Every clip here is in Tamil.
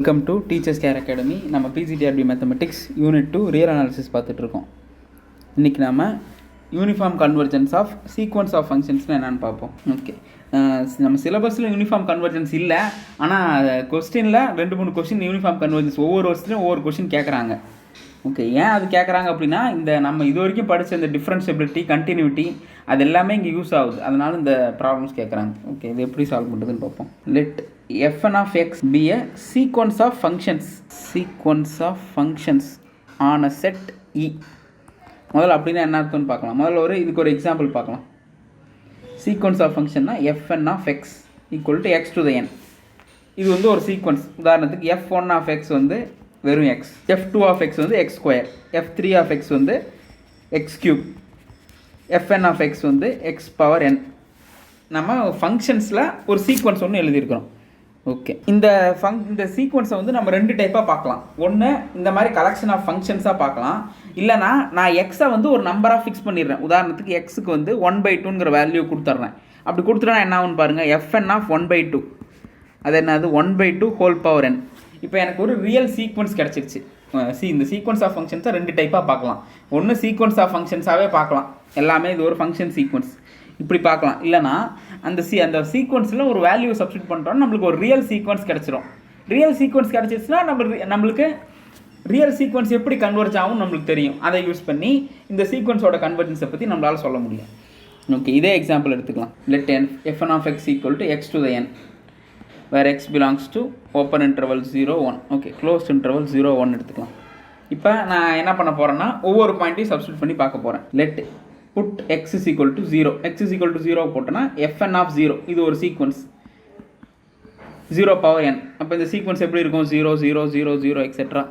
Welcome to teachers care academy. நம்ம PGTRB mathematics unit 2 real analysis பார்த்துட்ருக்கோம். இன்றைக்கி நம்ம uniform convergence of sequence of ஃபங்க்ஷன்ஸ்னு என்னென்னு பார்ப்போம். ஓகே, நம்ம சிலபஸில் யூனிஃபார்ம் கன்வர்ஜென்ஸ் இல்லை, ஆனால் கொஸ்டினில் 2-3 கொஸ்டின் யூனிஃபார்ம் கன்வர்ஜென்ஸ் ஒவ்வொரு வருஷத்துலையும் ஒவ்வொரு கொஸ்டின் கேட்குறாங்க. ஓகே, ஏன் அது கேட்குறாங்க அப்படின்னா, இந்த நம்ம இது வரைக்கும் படித்த இந்த டிஃப்ரென்ஷியபிலிட்டி, கண்டினியூட்டி அது எல்லாமே இங்கே யூஸ் ஆகுது. அதனால இந்த ப்ராப்ளம்ஸ் கேட்குறாங்க. ஓகே, இது எப்படி சால்வ் பண்ணுறதுன்னு பார்ப்போம். Let fn of x be a sequence of functions on a set E. முதல்ல அப்படின்னா என்ன அர்த்தம்னு பார்க்கலாம். முதல்ல இதுக்கு ஒரு எக்ஸாம்பிள் பார்க்கலாம். சீக்வன்ஸ் ஆஃப் ஃபங்க்ஷன்னா fn of x equal to x to the n. இது வந்து ஒரு சீக்வன்ஸ். உதாரணத்துக்கு f1 of x வந்து வெறும் x, f2 of x வந்து x square, f3 of x வந்து x cube, fn of x வந்து x பவர் n. நம்ம ஃபங்க்ஷன்ஸில் ஒரு சீக்வன்ஸ் ஒன்று எழுதியிருக்கிறோம். ஓகே, இந்த சீக்வன்ஸை வந்து நம்ம 2 டைப்பாக பார்க்கலாம். ஒன்று இந்த மாதிரி கலெக்ஷன் ஆஃப் ஃபங்க்ஷன்ஸாக பார்க்கலாம். இல்லைனா நான் எக்ஸை வந்து ஒரு நம்பராக ஃபிக்ஸ் பண்ணிடுறேன். உதாரணத்துக்கு எக்ஸுக்கு வந்து 1/2ங்கிற வேல்யூ கொடுத்துட்றேன். அப்படி கொடுத்துட்டா என்ன ஆகுன்னு பாருங்கள், fn of 1/2 அது என்னது 1/2 ஹோல் பவர் n. இப்போ எனக்கு ஒரு ரியல் சீக்வன்ஸ் கிடச்சிருச்சு. இந்த சீக்வன்ஸ் ஆஃப் ஃபங்க்ஷன்ஸை 2 டைப்பாக பார்க்கலாம். ஒன்று சீக்வன்ஸ் ஆஃப் ஃபங்க்ஷன்ஸாகவே பார்க்கலாம், எல்லாமே இது ஒரு ஃபங்க்ஷன் சீக்வன்ஸ் இப்படி பார்க்கலாம். இல்லைனா அந்த சீக்வன்ஸில் ஒரு வேல்யூ சப்ஸ்டிட் பண்ணுறோன்னா நம்மளுக்கு ஒரு ரியல் சீக்வன்ஸ் கிடச்சிரும். ரியல் சீக்வன்ஸ் கிடச்சிருச்சுன்னா நம்மளுக்கு ரியல் சீக்வன்ஸ் எப்படி கன்வெர்ஜ் ஆகும் நம்மளுக்கு தெரியும். அதை யூஸ் பண்ணி இந்த சீக்வன்ஸோட கன்வர்ஜென்ஸை பற்றி நம்மளால் சொல்ல முடியும். ஓகே, இதே எக்ஸாம்பிள் எடுத்துக்கலாம். Let fn of x equal to x to the n where x belongs to open interval 0 1. Okay, closed interval 0 1 எடுத்துக்கலாம். இப்போ நான் என்ன பண்ண போகிறேன்னா ஒவ்வொரு பாயிண்ட்டையும் சப்ஸ்டிட் பண்ணி பார்க்க போகிறேன். Let put x is equal to 0. x is equal to 0 போட்டோன்னா fn of 0 இது ஒரு சீக்வன்ஸ் 0 பவர் n. அப்போ இந்த சீக்வன்ஸ் எப்படி இருக்கும், 0 0 0 0 எக்ஸெட்ரா.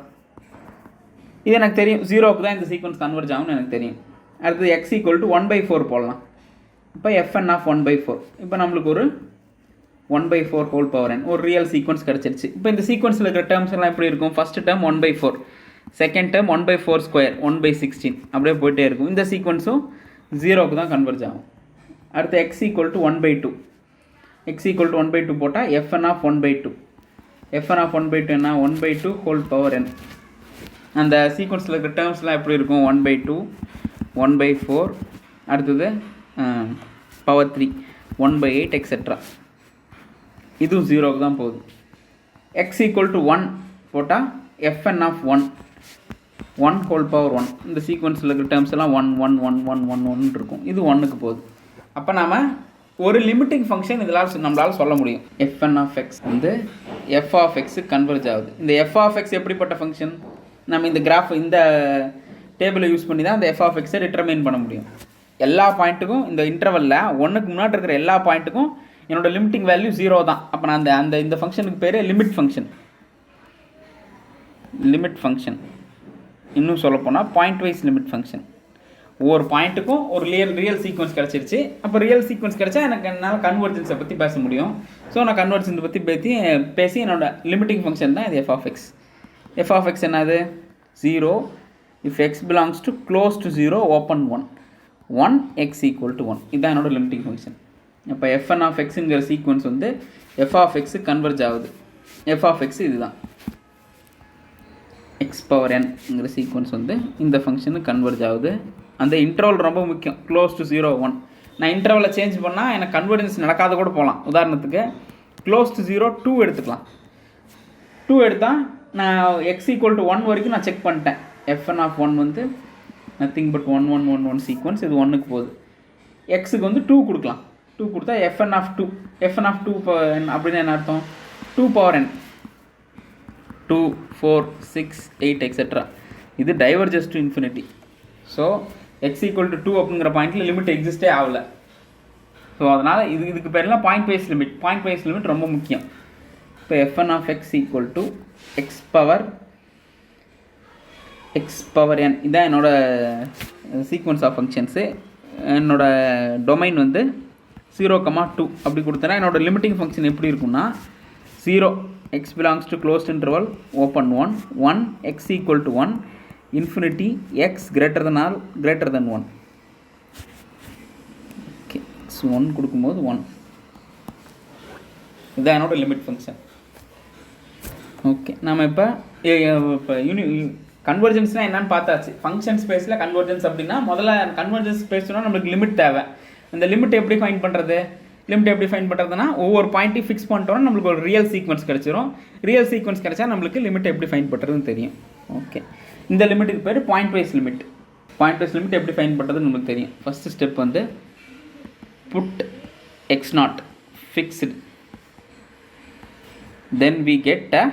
இது எனக்கு தெரியும், 0க்கு தான் இந்த சீக்வன்ஸ் கன்வெர்ஜ் ஆகும்னு எனக்கு தெரியும். அடுத்தது x equal to 1/4 போடலாம். இப்போ fn of 1/4. இப்போ நம்மளுக்கு ஒரு 1/4 ஹோல் பவர் n ஒரு ரியல் சீக்வன்ஸ் கிடச்சிருச்சு. இப்போ இந்த சீக்வன்ஸில் இருக்கிற டேர்ம்ஸ் எல்லாம் எப்படி இருக்கும், first term 1/4, second term 1/4 square 1/16 அப்படியே போயிட்டே இருக்கும். இந்த சீக்வன்ஸும் 0க்கு தான் கன்வெர்ஜ் ஆகும். அடுத்து x equal to 1/2. x equal to 1/2 போட்டால் fn of 1/2. fn of 1/2 என்ன 1/2 ஹோல் பவர் n. அந்த சீக்வன்ஸில் இருக்கிற டேர்ம்ஸ்லாம் எப்படி இருக்கும், 1/2 1/4 அடுத்தது பவர் 3 1/8 எக்ஸெட்ரா. இதுவும் 0க்கு தான் போகுது. x equal to 1 போட்டால் fn of 1 ஹோல் பவர் 1. இந்த சீக்வன்ஸில் இருக்கிற டேர்ம்ஸ் எல்லாம் 1 1 1 1 1 1 இருக்கும். இது 1க்கு போகுது. அப்போ நாம் ஒரு லிமிட்டிங் ஃபங்க்ஷன் இதெல்லாம் நம்மளால் சொல்ல முடியும். fn of x வந்து f of x கன்வெர்ஜ் ஆகுது. இந்த f of x எப்படிப்பட்ட ஃபங்க்ஷன், நம்ம இந்த கிராஃப் இந்த டேபிளை யூஸ் பண்ணி தான் இந்த f of x டிட்டர்மைன் பண்ண முடியும். எல்லா பாயிண்ட்டுக்கும் இந்த இன்டர்வலில் 1க்கு முன்னாடி இருக்கிற எல்லா பாயிண்ட்டுக்கும் என்னோட லிமிட்டிங் வேல்யூ 0 தான். அப்போ நான் இந்த ஃபங்க்ஷனுக்கு பேர் லிமிட் ஃபங்க்ஷன். இன்னும் சொல்லப்போனால் பாயிண்ட் வைஸ் லிமிட் ஃபங்க்ஷன். ஒவ்வொரு பாயிண்ட்டுக்கும் ஒரு ரியல் சீக்வன்ஸ் கிடச்சிருச்சு. அப்போ ரியல் சீக்வன்ஸ் கிடச்சா என்னால் கன்வர்ஜென்ஸை பற்றி பேச முடியும். ஸோ நான் கன்வர்ஜென்ஸை பற்றி பேசி என்னோட லிமிட்டிங் ஃபங்க்ஷன் தான் இது f of x. f of x என்னது 0 if x belongs to close to 0 open 1 x equal to 1. இதுதான் என்னோட லிமிட்டிங் ஃபங்க்ஷன். அப்போ fn of xங்கிற சீக்வன்ஸ் வந்து f of x கன்வெர்ஜ் ஆகுது. f of x இதுதான் x பவர் nங்கிற சீக்வன்ஸ் வந்து இந்த ஃபங்க்ஷனுக்கு கன்வெர்ஜ் ஆகுது. அந்த இன்டர்வல் ரொம்ப முக்கியம், க்ளோஸ் டு 0 1. நான் இன்டர்வலை சேஞ்ச் பண்ணால் எனக்கு கன்வர்ஜென்ஸ் நடக்காத கூட போகலாம். உதாரணத்துக்கு க்ளோஸ் டு 0 2 எடுத்துக்கலாம். 2 எடுத்தால் நான் x equal to 1 வரைக்கும் நான் செக் பண்ணிட்டேன். fn of 1 வந்து நத்திங் பட் 1 1 1 1 சீக்வன்ஸ். இது 1க்கு போகுது. எக்ஸுக்கு வந்து 2 கொடுக்கலாம். 2 கொடுத்தா fn of 2 அப்படின்னு என்ன அர்த்தம், 2 பவர் n 2 4 6 8 எக்ஸெட்ரா. இது diverges to infinity. So x equal to 2 அப்படிங்கிற பாயிண்ட்டில் லிமிட் எக்ஸிஸ்டே ஆகலை. ஸோ அதனால் இதுக்கு பேரெல்லாம் பாயிண்ட் வைஸ் லிமிட் ரொம்ப முக்கியம். இப்போ fn of x equal to x power n இதான் என்னோட சீக்வன்ஸ் ஆஃப் ஃபங்க்ஷன்ஸு. என்னோட டொமைன் வந்து 0, 2 அப்படி கொடுத்தனா என்னோட லிமிட்டிங் ஃபங்க்ஷன் எப்படி இருக்குன்னா 0 x belongs to closed interval open 1 x equal to 1 infinity x greater than or greater than 1. Okay, x 1 கொடுக்கும்போது 1. இதுதான் என்னோட லிமிட் ஃபங்க்ஷன். ஓகே, நம்ம இப்போ கன்வர்ஜென்ஸ்னால் என்னன்னு பார்த்தாச்சு. ஃபங்க்ஷன் ஸ்பேஸில் கன்வர்ஜென்ஸ் அப்படின்னா முதல்ல கன்வர்ஜென்ஸ் ஸ்பேஸ்னால் நம்மளுக்கு லிமிட் தேவை. அந்த லிமிட் எப்படி ஃபைன் பண்ணுறது? லிமிட் எப்படி ஃபைன் பண்ணுறதுனா ஒவ்வொரு பாயிண்ட்டையும் ஃபிக்ஸ் பண்ணிட்டோம்னா நம்மளுக்கு ஒரு ரியல் சீக்வன்ஸ் கிடச்சிரும். ரியல் சீக்வன்ஸ் கிடச்சா நம்மளுக்கு லிமிட் எப்படி ஃபைன் பண்ணுறதுன்னு தெரியும். ஓகே, இந்த லிமிட்டுக்கு பேர் point wise limit. Point wise limit எப்படி ஃபைன் பண்ணுறதுன்னு நம்மளுக்கு தெரியும். ஃபஸ்ட்டு ஸ்டெப் வந்து put x0 fixed, then we get a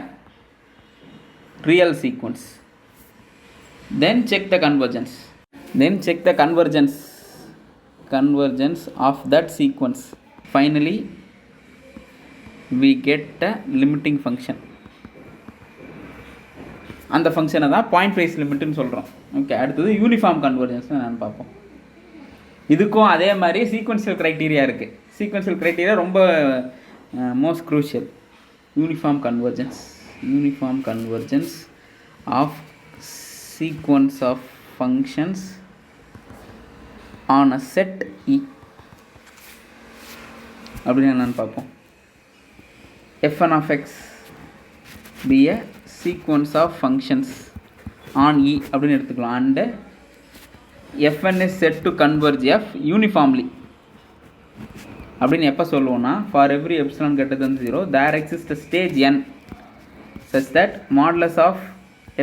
real sequence, then check the convergence, convergence of that sequence. Finally we get a limiting function. அந்த ஃபங்க்ஷனை தான் பாயிண்ட் வைஸ் லிமிட்னு சொல்கிறோம். ஓகே, அடுத்தது யூனிஃபார்ம் கன்வர்ஜென்ஸ் நான் பார்ப்போம். இதுக்கும் அதே மாதிரி சீக்வன்ஷியல் க்ரைட்டீரியா இருக்குது. சீக்வன்ஷியல் க்ரைட்டீரியா ரொம்ப most crucial. uniform convergence of sequence of functions on a set E அப்படின்னா என்னன்னு பார்ப்போம். f1 of x be a sequence of functions on E அப்படின்னு எடுத்துக்கலாம். and f1 is set to converge f uniformly அப்படின்னு எப்போ சொல்லுவோம்னா, for every epsilon greater than 0 there exists a stage n such that modulus of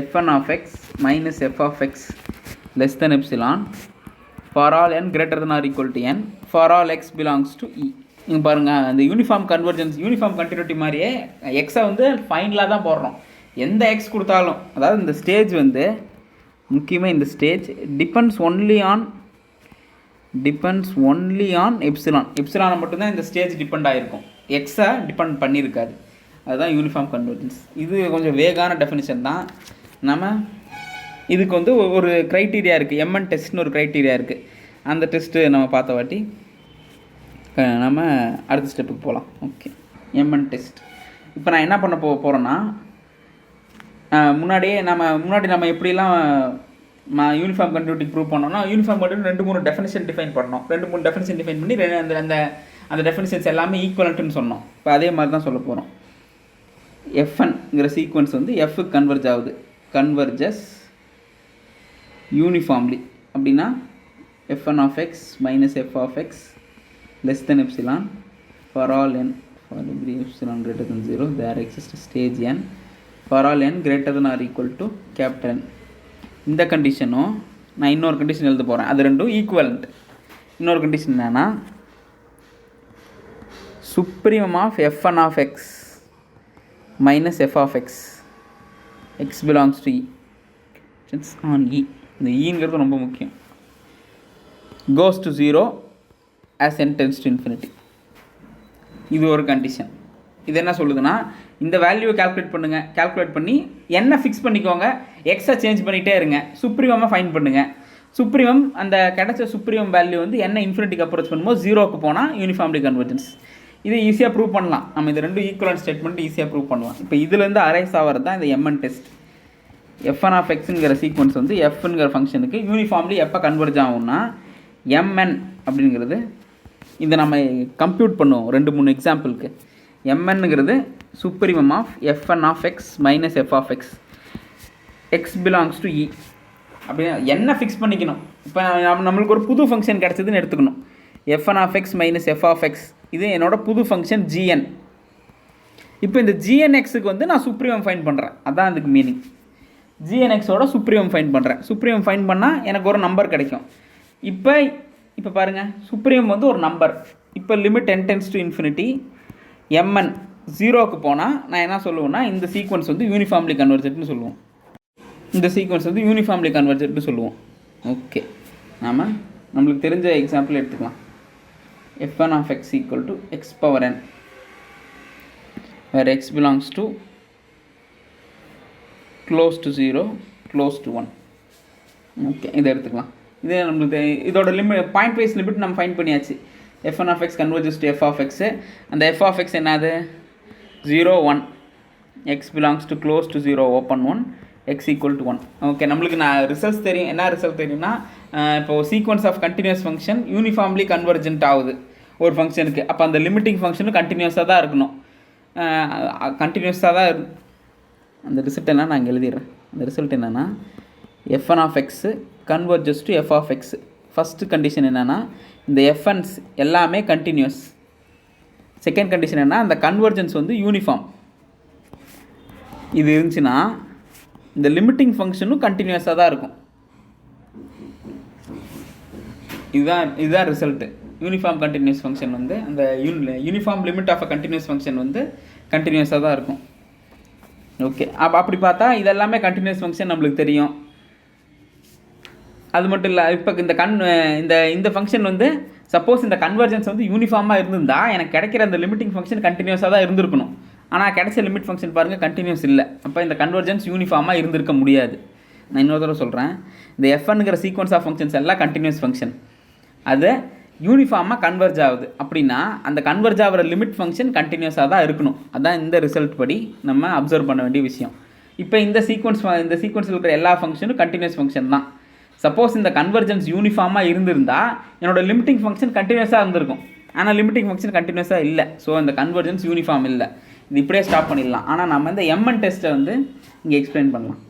f1 of x minus f of x less than epsilon for all n greater than or equal to n for all x belongs to E. இங்கே பாருங்கள், அந்த யூனிஃபார்ம் கன்வர்ஜென்ஸ் யூனிஃபார்ம் கண்டினியூட்டி மாதிரியே எக்ஸை வந்து ஃபைனலாக தான் போடுறோம். எந்த எக்ஸ் கொடுத்தாலும், அதாவது இந்த ஸ்டேஜ் வந்து முக்கியமாக இந்த ஸ்டேஜ் டிபெண்ட்ஸ் ஒன்லி ஆன் எப்சிலானை மட்டும்தான் இந்த ஸ்டேஜ் டிபெண்ட் ஆகிருக்கும், எக்ஸை டிபெண்ட் பண்ணியிருக்காது. அதுதான் யூனிஃபார்ம் கன்வர்ஜென்ஸ். இது கொஞ்சம் வேகான டெஃபினிஷன் தான். நம்ம இதுக்கு வந்து ஒரு க்ரைட்டீரியா இருக்குது, எம்என் டெஸ்ட்னு ஒரு க்ரைட்டீரியா இருக்குது. அந்த டெஸ்ட்டு நம்ம பார்த்த வாட்டி நம்ம அடுத்த ஸ்டெப்புக்கு போகலாம். Okay, M N test. இப்போ நான் என்ன பண்ண போகிறேன்னா, முன்னாடி நம்ம எப்படிலாம் யூனிஃபார்ம் கண்டினியூட்டி ப்ரூவ் பண்ணோம்னா, யூனிஃபார்ம் கண்டினியூட்டி 2-3 டெஃபினிஷன் டிஃபைன் பண்ணோம். 2-3 டெஃபினிஷன் டிஃபைன் பண்ணி அந்த டெஃபினிஷன்ஸ் எல்லாமே ஈக்குவலண்ட்டுன்னு சொன்னோம். இப்போ அதே மாதிரி தான் சொல்ல போகிறோம். எஃப்என்ங்கிற சீக்வன்ஸ் வந்து எஃப்க்கு கன்வர்ஜ் ஆகுது, கன்வர்ஜஸ் யூனிஃபார்ம்லி. அப்படின்னா f1 of x minus f of x less than epsilon for all n for every epsilon greater than 0 there exists stage n for all n greater than or equal to capital N. இந்த கண்டிஷனும் நான் இன்னொரு கண்டிஷன் எழுத போகிறேன், அது ரெண்டும் ஈக்குவலண்ட். இன்னொரு கண்டிஷன் என்னென்னா, supremum of f1 of x minus f of x x belongs to E on E. இந்த ஈங்கிறது ரொம்ப முக்கியம். goes to 0 as n tends to infinity. இது ஒரு கண்டிஷன். இது என்ன சொல்லுதுன்னா, இந்த வேல்யூவை கால்குலேட் பண்ணி என்ன ஃபிக்ஸ் பண்ணிக்கோங்க, எக்ஸை சேஞ்ச் பண்ணிகிட்டே இருங்க, சுப்ரீமமாக ஃபைன் பண்ணுங்கள். சுப்ரீமம் அந்த கிடைச்ச சுப்ரீமம் வேல்யூ வந்து என்ன இன்ஃபினிட்டிக்கு அப்ரோச் பண்ணும்போது 0க்கு போனால் யூனிஃபார்ம்லி கன்வர்ஜென்ஸ். இது ஈஸியாக ப்ரூவ் பண்ணலாம். நம்ம இது ரெண்டும் ஈக்குவலன்ட் ஸ்டேட்மெண்ட் ஈஸியாக ப்ரூவ் பண்ணலாம். இப்போ இதுலேருந்து அரைஸ் ஆகிறது தான் இந்த எம்என் டெஸ்ட். f1 of xங்கிற சீக்வன்ஸ் வந்து fங்கிற ஃபங்க்ஷனுக்கு யூனிஃபார்ம்லி எப்போ கன்வர்ஜ் ஆகும்னா, mn அப்படிங்கிறது இதை நம்ம கம்ப்யூட் பண்ணுவோம் 2-3 எக்ஸாம்பிளுக்கு. mnங்கிறது supremum of f1 of x minus f of x x belongs to E. அப்படின்னா என்ன ஃபிக்ஸ் பண்ணிக்கணும். இப்போ நம்மளுக்கு ஒரு புது ஃபங்க்ஷன் கிடச்சதுன்னு எடுத்துக்கணும். f1 of x minus f of x இது என்னோட புது ஃபங்க்ஷன் gn. இப்போ இந்த gnxக்கு வந்து நான் சுப்ரீமம் ஃபைன் பண்ணுறேன், அதான் அதுக்கு மீனிங். gnxோட சுப்ரீமம் ஃபைன் பண்ணுறேன். சுப்ரீமம் ஃபைன் பண்ணால் எனக்கு ஒரு நம்பர் கிடைக்கும். இப்போ பாருங்கள், சுப்ரீமம் வந்து ஒரு நம்பர். இப்போ limit n tends to infinity mn 0க்கு போனால் நான் என்ன சொல்லுவேன்னா, இந்த சீக்வன்ஸ் வந்து யூனிஃபார்ம்லி கன்வர்ஜென்ட்னு சொல்லுவோம். ஓகே, நம்மளுக்கு தெரிஞ்ச எக்ஸாம்பிள் எடுத்துக்கலாம். f1 of x equal to x power n where x belongs to close to 0 close to 1. Okay, இதை எடுத்துக்கலாம். இது நம்மளுக்கு இதோட லிமிட் பாயிண்ட் வைஸ் லிமிட் நம்ம ஃபைன் பண்ணியாச்சு. f1 of x converges to f of x. அந்த f of x என்னது, 0 1, x belongs to close to 0 open 1, x equal to 1. Okay, நம்மளுக்கு ரிசல்ட்ஸ் தெரியும். என்ன ரிசல்ட் தெரியும்னா, இப்போது sequence of continuous function uniformly convergent ஆகுது ஒரு ஃபங்க்ஷனுக்கு. அப்போ அந்த லிமிட்டிங் ஃபங்க்ஷனும் கண்டினியூஸாக தான் இருக்கணும். அந்த ரிசல்ட் என்ன நான் இங்கே எழுதிடுறேன். அந்த ரிசல்ட் என்னென்னா fn of x converges to f of x. First condition என்னென்னா இந்த fn's எல்லாமே கண்டினியூஸ். செகண்ட் கண்டிஷன் என்ன, அந்த கன்வர்ஜென்ஸ் வந்து யூனிஃபார்ம். இது இருந்துச்சுன்னா இந்த லிமிட்டிங் ஃபங்க்ஷனும் கண்டினியூஸாக தான் இருக்கும். இதுதான் ரிசல்ட்டு. யூனிஃபார்ம் கண்டினியூஸ் ஃபங்க்ஷன் வந்து அந்த uniform limit of a continuous function வந்து கண்டினியூஸாக தான் இருக்கும். ஓகே, அப்படி பார்த்தா இதெல்லாமே கண்டினியூஸ் ஃபங்க்ஷன் நம்மளுக்கு தெரியும். அது மட்டும் இல்லை, இப்போ இந்த ஃபங்க்ஷன் வந்து சப்போஸ் இந்த கன்வர்ஜென்ஸ் வந்து யூனிஃபார்மாக இருந்திருந்தா எனக்கு கிடைக்கிற அந்த லிமிட்டிங் ஃபங்க்ஷன் கண்டினியூஸாக தான் இருந்திருக்கணும். ஆனால் கிடைச்ச லிமிட் ஃபங்க்ஷன் பாருங்கள் கண்டினியூஸ் இல்லை. அப்போ இந்த கன்வர்ஜென்ஸ் யூனிஃபார்மாக இருந்திருக்க முடியாது. நான் இன்னொரு தடவை சொல்கிறேன், இந்த எஃப்என்கிற சீக்வன்ஸ் ஆஃப் ஃபங்க்ஷன்ஸ் எல்லாம் கண்டினியூஸ் ஃபங்க்ஷன். அது யூனிஃபார்மாக கன்வர்ஜ் ஆகுது அப்படின்னா அந்த கன்வர்ஜ் ஆகிற லிமிட் ஃபங்க்ஷன் கண்டினியூஸாக தான் இருக்கணும். அதுதான் இந்த ரிசல்ட் படி நம்ம அப்சர்வ் பண்ண வேண்டிய விஷயம். இப்போ இந்த சீக்வன்ஸில் இருக்கிற எல்லா ஃபங்க்ஷனும் கண்டினியூஸ் ஃபங்க்ஷன் தான். சப்போஸ் இந்த கன்வர்ஜென்ஸ் யூனிஃபார்மாக இருந்திருந்தால் என்னோட லிமிட்டிங் ஃபங்க்ஷன் கண்டினியூஸாக இருந்திருக்கும். ஆனால் லிமிட்டிங் ஃபங்க்ஷன் கண்டினியூஸாக இல்லை. ஸோ இந்த கன்வர்ஜென்ஸ் யூனிஃபார்ம் இல்லை. இது இப்படியே ஸ்டாப் பண்ணிடலாம். ஆனால் நம்ம இந்த எம்என் டெஸ்ட்டை வந்து இங்கே எக்ஸ்பிளைன் பண்ணலாம்.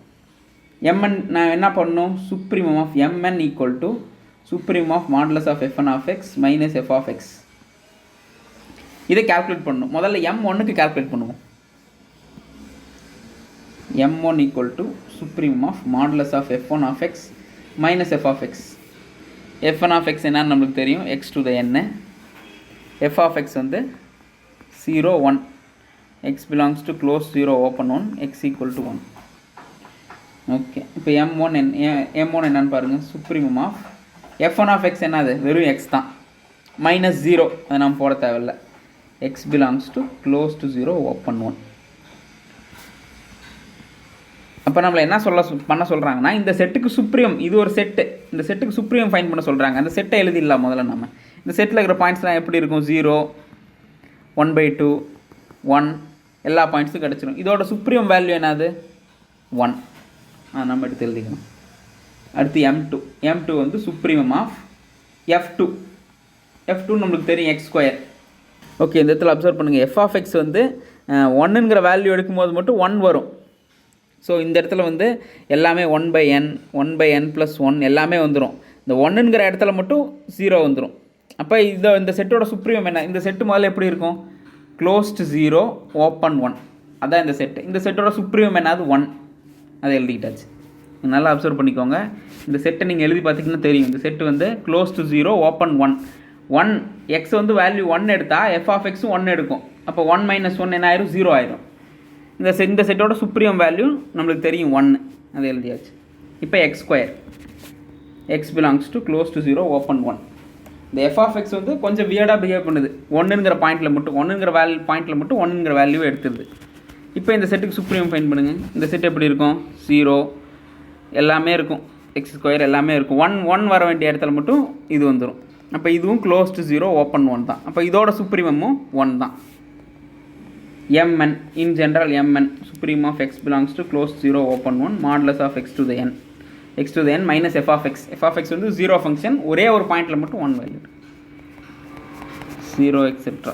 எம்என் நான் என்ன பண்ணணும், supremum of MN equal to supremum of modulus of FN of X minus F of X. இதை கால்குலேட் பண்ணணும். முதல்ல M1க்கு கால்குலேட் பண்ணுவோம். M1 equal to supremum of modulus of F one of X minus F of X. FN of X என்னன்னு நம்மளுக்கு தெரியும், X to the N. F of X வந்து 0 1, X belongs to close 0 open 1, X equal to 1. Okay, இப்போ M1 என்னன்னு பாருங்கள், supremum of f1 of X என்னது, வெறும் எக்ஸ் தான், மைனஸ் 0 அதை நம்ம போட தேவையில்ல. X belongs to close to 0 open 1. அப்போ நம்மளை என்ன பண்ண சொல்கிறாங்கன்னா, இந்த செட்டுக்கு சுப்ரீம், இது ஒரு செட்டு, இந்த செட்டுக்கு சுப்ரீம் ஃபைன் பண்ண சொல்கிறாங்க. அந்த செட்டை எழுதிடலாம் முதல்ல. நம்ம இந்த செட்டில் இருக்கிற பாயிண்ட்ஸ்லாம் எப்படி இருக்கும், 0 1/2 1 எல்லா பாயிண்ட்ஸும் கிடச்சிடும். இதோட சுப்ரீம் வேல்யூ என்னது, 1. நம்ம எடுத்து எழுதிக்கணும். அடுத்து M2 வந்து சுப்ரீமம் ஆஃப் F2 நம்மளுக்கு தெரியும் எக்ஸ் ஸ்கொயர். ஓகே, இந்த இடத்துல அப்சர்வ் பண்ணுங்கள், எஃப் ஆஃப் எக்ஸ் வந்து 1ங்கிற வேல்யூ எடுக்கும்போது மட்டும் 1 வரும். ஸோ இந்த இடத்துல வந்து எல்லாமே 1/n + 1 எல்லாமே வந்துடும். இந்த 1ங்கிற இடத்துல மட்டும் 0 வந்துடும். அப்போ இந்த செட்டோட சுப்ரீமம் என்ன, இந்த செட்டு முதல்ல எப்படி இருக்கும், க்ளோஸ்டு 0 ஓப்பன் 1. அதான் இந்த செட்டு. இந்த செட்டோட சுப்ரீமம் என்னது, 1. அதை எழுதிக்கிட்டாச்சு. நல்லா அப்சர்வ் பண்ணிக்கோங்க. இந்த செட்டை நீங்கள் எழுதி பார்த்தீங்கன்னா தெரியும். இந்த செட்டு வந்து க்ளோஸ் டு 0 ஓப்பன் 1 எக்ஸ் வந்து வேல்யூ 1 எடுத்தால் எஃப் ஆஃப் எக்ஸும் 1 எடுக்கும். அப்போ 1 - 1 என்ன ஆயிரும், 0 ஆயிரும். இந்த செட்டோட சுப்ரீம் வேல்யூ நம்மளுக்கு தெரியும் 1. அதை எழுதியாச்சு. இப்போ X square, X belongs to close to 0 open 1. இந்த எஃப் ஆஃப் எக்ஸ் வந்து கொஞ்சம் வியர்டாக பிஹேவ் பண்ணுது. 1ங்கிற பாயிண்ட்டில் மட்டும் 1ங்கிற வேல்யூ எடுத்துருது. இப்போ இந்த செட்டுக்கு சுப்ரீம் ஃபைன் பண்ணுங்கள். இந்த செட் எப்படி இருக்கும், 0 எல்லாமே இருக்கும், எக்ஸ் ஸ்கொயர் எல்லாமே இருக்கும். 1 வர வேண்டிய இடத்துல மட்டும் இது வந்துடும். அப்போ இதுவும் க்ளோஸ் டு 0 ஓப்பன் 1 தான். அப்போ இதோட சுப்ரீமமும் 1 தான். Mn in general, Mn supreme of x belongs to close 0 open 1 modulus of x to the n minus f of x. f of x வந்து 0 ஃபங்க்ஷன், ஒரே ஒரு பாயிண்டில் மட்டும் 1 வேல்யூ, 0 எக்ஸெட்ரா.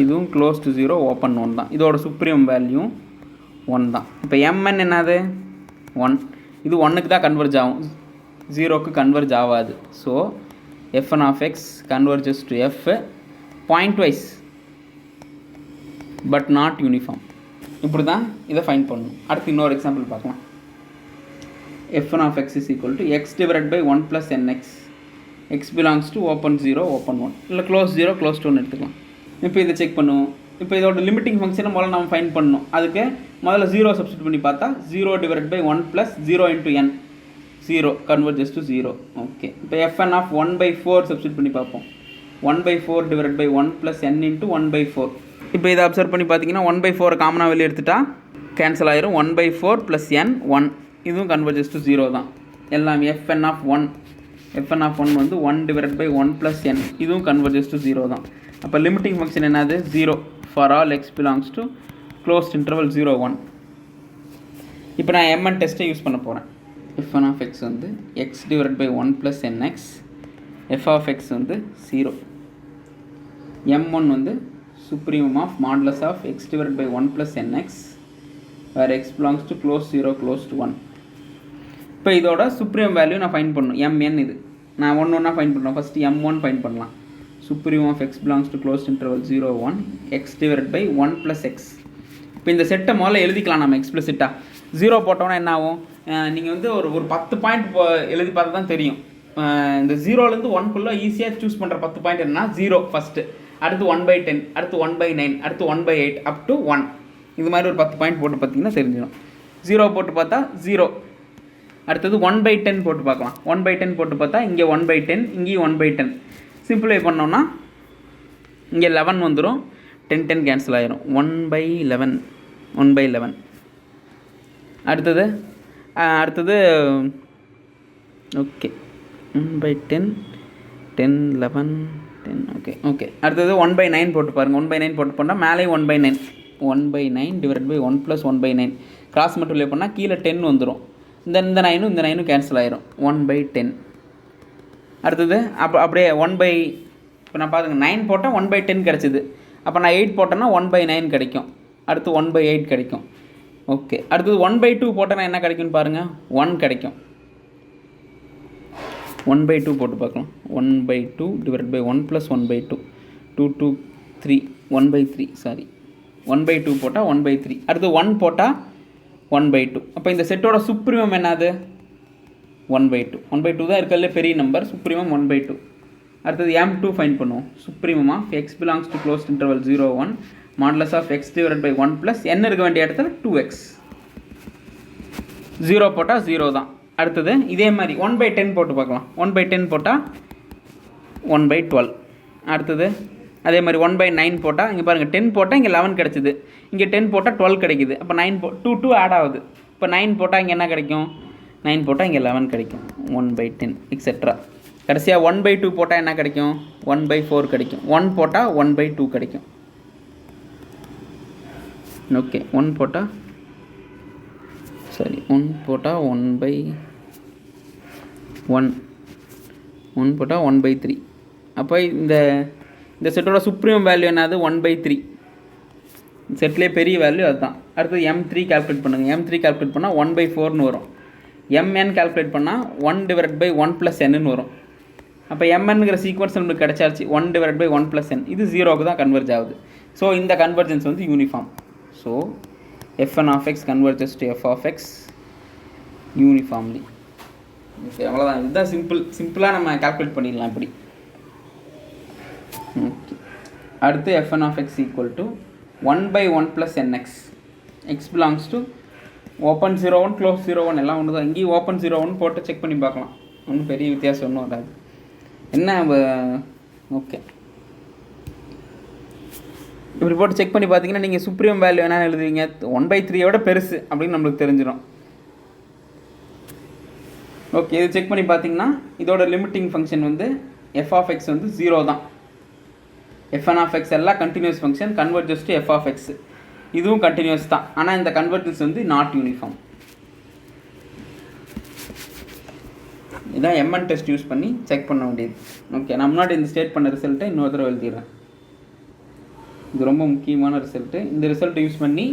இதுவும் க்ளோஸ் டு 0 ஓப்பன் 1 தான். இதோட சுப்ரீம் வேல்யூ 1 தான். இப்போ Mn என்னது, 1. இது 1க்கு தான் கன்வர்ஜ் ஆகும், 0க்கு கன்வர்ஜ் ஆகாது. So fn of x converges to f point wise but not uniform. இப்படி தான் இதை ஃபைண்ட் பண்ணணும். அடுத்து இன்னொரு எக்ஸாம்பிள் பார்க்கலாம். fn of x is equal to x divided by 1 plus nx. x belongs to open 0 open 1 இல்லை க்ளோஸ் 0 க்ளோஸ் 2 எடுத்துக்கலாம். இப்போ இதை செக் பண்ணுவோம். இப்போ இதோட லிமிட்டிங் ஃபங்க்ஷனை முதல்ல நம்ம ஃபைண்ட் பண்ணணும். அதுக்கு முதல்ல 0 சப்ஸ்டிட் பண்ணி பார்த்தா 0 divided by 1 plus 0 into n, 0 converges to 0. Okay, இப்போ fn of 1/4 சப்ஸ்டிட் பண்ணி பார்ப்போம். 1/4 divided by 1 plus n into 1/4. இப்போ இதை அப்சர்வ் பண்ணி பார்த்தீங்கன்னா 1/4 காமனாக வெளியே எடுத்துட்டா கேன்சல் ஆயிரும். 1/4 + n 1, இதுவும் கன்வர்ஜஸ் டு 0 தான். எல்லாம் fn of 1 வந்து 1 divided by 1 plus n, இதுவும் கன்வர்ஜஸ் டு 0 தான். அப்போ லிமிட்டிங் ஃபங்க்ஷன் என்னது, 0 for all x belongs to closed interval 0 1. இப்போ நான் mn டெஸ்ட்டை யூஸ் பண்ண போகிறேன். fn of x வந்து x divided by 1 plus nx, f of x வந்து 0. m1 வந்து supremum of modulus of x divided by 1 plus nx, where x belongs to close 0 close to 1. இப்போ இதோட சுப்ரீம் வேல்யூ நான் ஃபைன் பண்ணணும். mn இது நான் ஒன்று ஃபைன் பண்ணுறேன். ஃபஸ்ட்டு m1 ஃபைன் பண்ணலாம். Supreme of x belongs to close interval 0 1 x divide by 1 plus x. இப்போ இந்த செட்டை முதல்ல எழுதிக்கலாம் நம்ம எக்ஸ்பிளிசிட்டாக. 0 போட்டோன்னா என்ன ஆகும்? நீங்கள் வந்து ஒரு 10 பாயிண்ட் எழுதி பார்த்தா தான் தெரியும். இந்த 0லேருந்து 1குள்ளே ஈஸியாக சூஸ் பண்ணுற 10 பாயிண்ட் என்னன்னா 0 ஃபஸ்ட்டு, அடுத்து 1/10, அடுத்து 1/9, அடுத்து 1/8 அப் டு 1. இது மாதிரி ஒரு 10 பாயிண்ட் போட்டு பார்த்தீங்கன்னா தெரிஞ்சிடும். 0 போட்டு பார்த்தா 0, அடுத்தது 1/10 போட்டு பார்க்கலாம். 1/10 போட்டு பார்த்தா இங்கே 1/10, இங்கேயும் 1/10. சிம்பிளை பண்ணோன்னா இங்கே 11 வந்துடும், 10 10 கேன்சல் ஆகிரும். 1/11. அடுத்தது ஓகே 1/10, 10 11 10 ஓகே. அடுத்தது 1/9 போட்டு பாருங்கள். 1/9 போட்டு போனால் மேலே 1/9. 1/9 டிவைட் பை 1 + 1/9 கிராஸ் மட்டும் இல்லை பண்ணால் கீழே 10 வந்துடும். இந்த 9 கேன்சல் ஆகிரும். 1/10. அடுத்தது அப்படியே இப்போ நான் பாருங்கள் 9 போட்டால் 1/10 கிடச்சிது. அப்போ நான் 8 போட்டேன்னா 1/9 கிடைக்கும். அடுத்து 1/8 கிடைக்கும். ஓகே. அடுத்தது 1/2 போட்டேன்னா என்ன கிடைக்கும்னு பாருங்கள், 1 கிடைக்கும். 1/2 போட்டு பார்க்கலாம். 1/2 டிவைட் பை 1 + 1/2 2 2 3 1/3 சாரி 1/2 போட்டால் 1/3. அடுத்து 1 போட்டால் 1/2. அப்போ இந்த செட்டோட சுப்ரீமம் என்னது? 1/2. 1/2 தான் இருக்கிறதுல பெரிய நம்பர். சுப்ரீமம் 1/2. அடுத்தது m2 ஃபைன் பண்ணுவோம். Supremum of x belongs to closed interval 0 1 modulus of x divide by 1 plus n இருக்க வேண்டிய இடத்துல 2x. 0 போட்டால் 0 தான். அடுத்தது இதே மாதிரி 1/10 போட்டு பார்க்கலாம். 1/10 போட்டால் 1/12. அடுத்தது அதே மாதிரி 1/9 போட்டால் இங்கே பாருங்கள் 10 போட்டால் இங்கே 11 கிடச்சிது. இங்கே 10 போட்டால் 12 கிடைக்குது. அப்போ 2 ஆட் ஆகுது. இப்போ 9 போட்டால் இங்கே என்ன கிடைக்கும்? 9 போட்டால் இங்கே 11 கிடைக்கும். 1/10 எக்ஸெட்ரா. கடைசியாக 1/2 போட்டால் என்ன கிடைக்கும்? 1/4 கிடைக்கும். 1 போட்டால் 1/2 கிடைக்கும். ஓகே. 1 போட்டால் 1 போட்டால் 1/3. அப்போ இந்த செட்டோட சுப்ரீம் வேல்யூ என்னது? 1/3. செட்லேயே பெரிய வேல்யூ அதுதான். அடுத்தது m3 கால்குலேட் பண்ணுங்கள். m3 கால்குலேட் பண்ணால் 1/4ன்னு வரும். mn கால்குலேட் பண்ணால் 1 டிவைட் பை 1 + n வரும். அப்போ mnங்கிற சீக்வன்ஸ் நம்மளுக்கு கிடச்சாச்சு. 1 டிவைட் பை 1 + n. இது 0க்கு தான் கன்வெர்ஜ் ஆகுது. ஸோ இந்த கன்வர்ஜென்ஸ் வந்து uniform. So fn of x converges to f of x uniformly. Okay, அவ்வளோதான். இதுதான் சிம்பிளாக நம்ம கால்குலேட் பண்ணிடலாம் இப்படி. ஓகே. அடுத்து fn of x equal to 1/1 + nx. x belongs to open 0 1 close 0 1 எல்லாம் ஒன்று தான். இங்கேயும் open 0 1 போட்டு செக் பண்ணி பார்க்கலாம். ஒன்றும் பெரிய வித்தியாசம் ஒன்றும் வராது. என்ன ஓகே, இப்படி போட்டு செக் பண்ணி பார்த்தீங்கன்னா நீங்கள் சுப்ரீம் வேல்யூ என்னென்னு எழுதுவீங்க? 1/3 பெருசு அப்படின்னு நம்மளுக்கு தெரிஞ்சிடும். ஓகே, இது செக் பண்ணி பார்த்தீங்கன்னா இதோட லிமிட்டிங் ஃபங்க்ஷன் வந்து f of x வந்து 0 தான். fn of x எல்லாம் continuous function, converges to f of x. இதுவும் கண்டினியூஸ் தான். ஆனால் இந்த கன்வர்ஜன்ஸ் வந்து நாட் யூனிஃபார்ம். இதான் mn டெஸ்ட் யூஸ் பண்ணி செக் பண்ண வேண்டியது. ஓகே, நான் முன்னாடி இந்த ஸ்டேட் பண்ண ரிசல்ட்டை இன்னொரு தடவை எழுதிடுறேன். இது ரொம்ப முக்கியமான ரிசல்ட்டு. இந்த ரிசல்ட்டை யூஸ் பண்ணி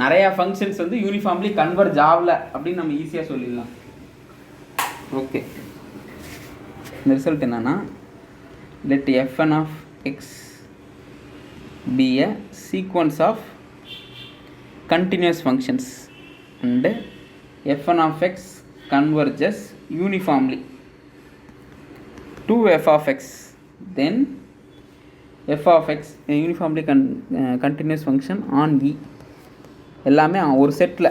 நிறையா ஃபங்க்ஷன்ஸ் வந்து யூனிஃபார்ம்லி கன்வர்ஜ் ஆகலை அப்படின்னு நம்ம ஈஸியாக சொல்லிடலாம். ஓகே, இந்த ரிசல்ட் என்னென்னா, let fn of x be a sequence of continuous functions and fn of x converges uniformly to f of x, then f of x uniformly continuous function on E எல்லாமே ஒரு settle,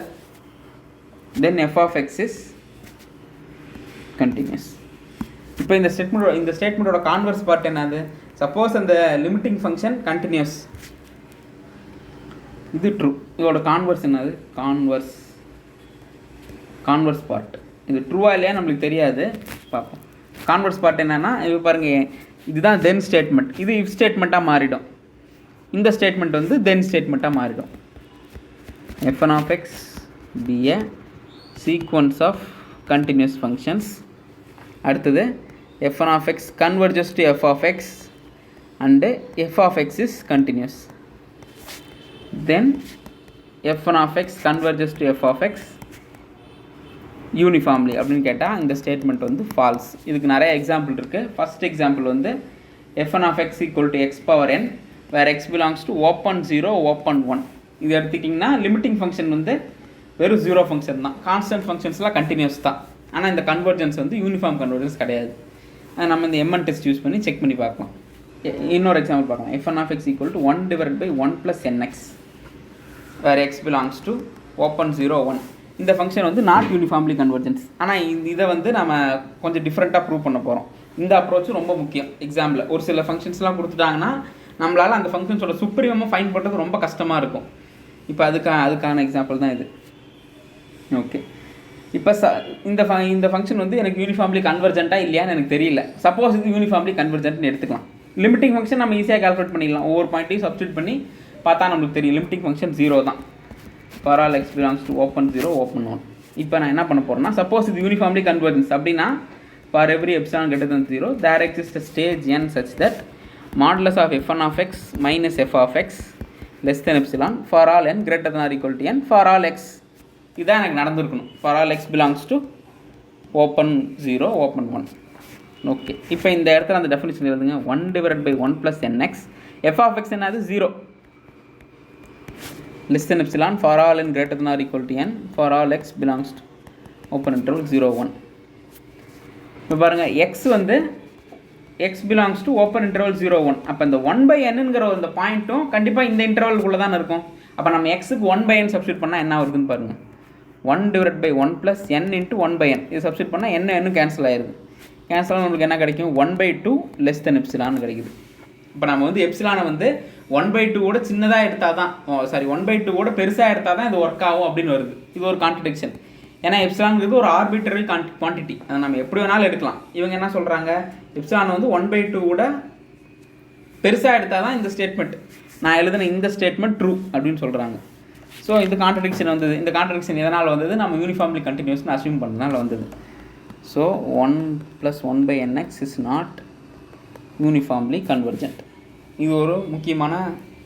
then f of x is continuous. இப்போ இந்த ஸ்டேட்மெண்ட்டோட கான்வர்ஸ் பார்ட் என்னது? சப்போஸ் அந்த லிமிட்டிங் ஃபங்க்ஷன் கண்டினியூஸ், இது ட்ரூ. இதோட கான்வர்ஸ் என்னது? Converse part. இது ட்ரூவா இல்லையா நம்மளுக்கு தெரியாது, பார்ப்போம். கான்வர்ஸ் பார்ட் என்னென்னா, இப்போ பாருங்கள், இதுதான் தென் ஸ்டேட்மெண்ட். இது இஃப் ஸ்டேட்மெண்ட்டாக மாறிடும். இந்த ஸ்டேட்மெண்ட் வந்து தென் ஸ்டேட்மெண்ட்டாக மாறிடும். fn of x be a sequence of continuous functions. அடுத்தது fn of x converges to f of x and f of x is continuous. Then f1 of x converges to f of x uniformly அப்படின்னு கேட்டால் இந்த ஸ்டேட்மெண்ட் வந்து ஃபால்ஸ். இதுக்கு நிறைய எக்ஸாம்பிள் இருக்குது. ஃபஸ்ட் எக்ஸாம்பிள் வந்து f1 of x equal to x power n where x belongs to open 0 open 1. இது எடுத்துக்கிட்டிங்கன்னா லிமிட்டிங் ஃபங்க்ஷன் வந்து வெறும் 0 ஃபங்க்ஷன் தான். கான்ஸ்டன்ட் ஃபங்க்ஷன்ஸ்லாம் கண்டினியூஸ் தான். ஆனால் இந்த கன்வர்ஜென்ஸ் வந்து யூனிஃபார்ம் கன்வர்ஜென்ஸ் கிடையாது. நம்ம இந்த எம்என் டெஸ்ட் யூஸ் பண்ணி செக் பண்ணி பார்க்கலாம். இன்னொரு எக்ஸாம்பிள் பார்க்கலாம். f1 of x equal to 1 divided by 1 plus nx where x belongs to open 0 1. இந்த ஃபங்க்ஷன் வந்து நாட் யூனிஃபார்ம்லி கன்வர்ஜென்ஸ். ஆனால் இதை வந்து நம்ம கொஞ்சம் டிஃப்ரெண்ட்டாக ப்ரூவ் பண்ண போகிறோம். இந்த அப்ரோச்சும் ரொம்ப முக்கியம். எக்ஸாம்பிள் ஒரு சில ஃபங்க்ஷன்ஸ்லாம் கொடுத்துட்டாங்கன்னா நம்மளால் அந்த ஃபங்க்ஷன்ஸோட சுப்ரீமாக ஃபைன் பண்ணுறது ரொம்ப கஷ்டமாக இருக்கும். இப்போ அதுக்கான எக்ஸாம்பிள் தான் இது. ஓகே, இப்போ இந்த ஃபங்க்ஷன் வந்து எனக்கு யூனிஃபார்ம்லி கன்வர்ஜென்ட்டாக இல்லையான்னு எனக்கு தெரியல. சப்போஸ் இது யூனிஃபார்ம்லி கன்வர்ஜென்ட்னு எடுத்துக்கலாம். லிமிட்டிங் ஃபங்க்ஷன் நம்ம ஈஸியாக கால்குலேட் பண்ணிடலாம். ஒவ்வொரு பாயிண்ட்டையும் சப்ஸ்டியூட் பண்ணி பார்த்தா நம்மளுக்கு தெரியும் லிமிட்டிங் ஃபங்க்ஷன் 0 தான். for all x belongs to open 0 open 1. இப்போ நான் என்ன பண்ண போகிறேன்னா, சப்போஸ் இது யூனிஃபார்ம்லி கன்வர்ஜென்ஸ் அப்படின்னா for every epsilon greater than 0 there exists a stage n such that modulus of f1 of x minus f of x less than epsilon for all n greater than or equal to n for all x. இதான் எனக்கு நடந்துருக்கணும். for all x belongs to open 0 open 1. Okay, இப்போ இந்த இடத்துல அந்த டெஃபினிஷன் எழுதுங்க. 1 divided by 1 plus nx f of x என்னது 0 less than epsilon for all n greater than or equal to n for all x belongs to open interval 0 1. இப்போ பாருங்கள், x வந்து x belongs to open interval 0 1. அப்போ இந்த 1/nங்கிற இந்த பாயிண்ட்டும் கண்டிப்பாக இந்த இன்டர்வல்குள்ளே தான் இருக்கும். அப்போ நம்ம எக்ஸுக்கு 1/n சப்ஸ்டியூட் பண்ணால் என்ன வருதுன்னு பாருங்கள். 1 divided by 1 plus n into 1/n இது சப்ஸ்டியூட் பண்ணால் n கேன்சல் ஆயிடுது. கேன்சல் ஆனால் நம்மளுக்கு என்ன கிடைக்கும்? 1/2 less than epsilon கிடைக்குது. இப்போ நம்ம வந்து எப்சிலானை வந்து 1/2 கூட சின்னதாக எடுத்தால் தான், 1/2 கூட பெருசாக எடுத்தால் தான் இது ஒர்க் ஆகும் அப்படின்னு வருது. இது ஒரு கான்ட்ரடிக்ஷன். ஏன்னா எப்சிலான்ங்கிறது ஒரு ஆர்பிட்ரரி குவான்டிட்டி, அதை நம்ம எப்படி வேணாலும் எடுக்கலாம். இவங்க என்ன சொல்கிறாங்க, எப்சிலான் வந்து 1/2 கூட பெருசாக எடுத்தால் தான் இந்த ஸ்டேட்மெண்ட், நான் எழுதின இந்த ஸ்டேட்மெண்ட் ட்ரூ அப்படின்னு சொல்கிறாங்க. ஸோ இந்த கான்ட்ரடிக்ஷன் வந்தது. இந்த கான்ட்ரடிக்ஷன் எதனால் வந்தது? நம்ம யூனிஃபார்ம்லி கண்டினியூஸ்னு அஸ்யூம் பண்ணதுனால வந்தது. So 1 + 1/nx is not uniformly convergent. இது ஒரு முக்கியமான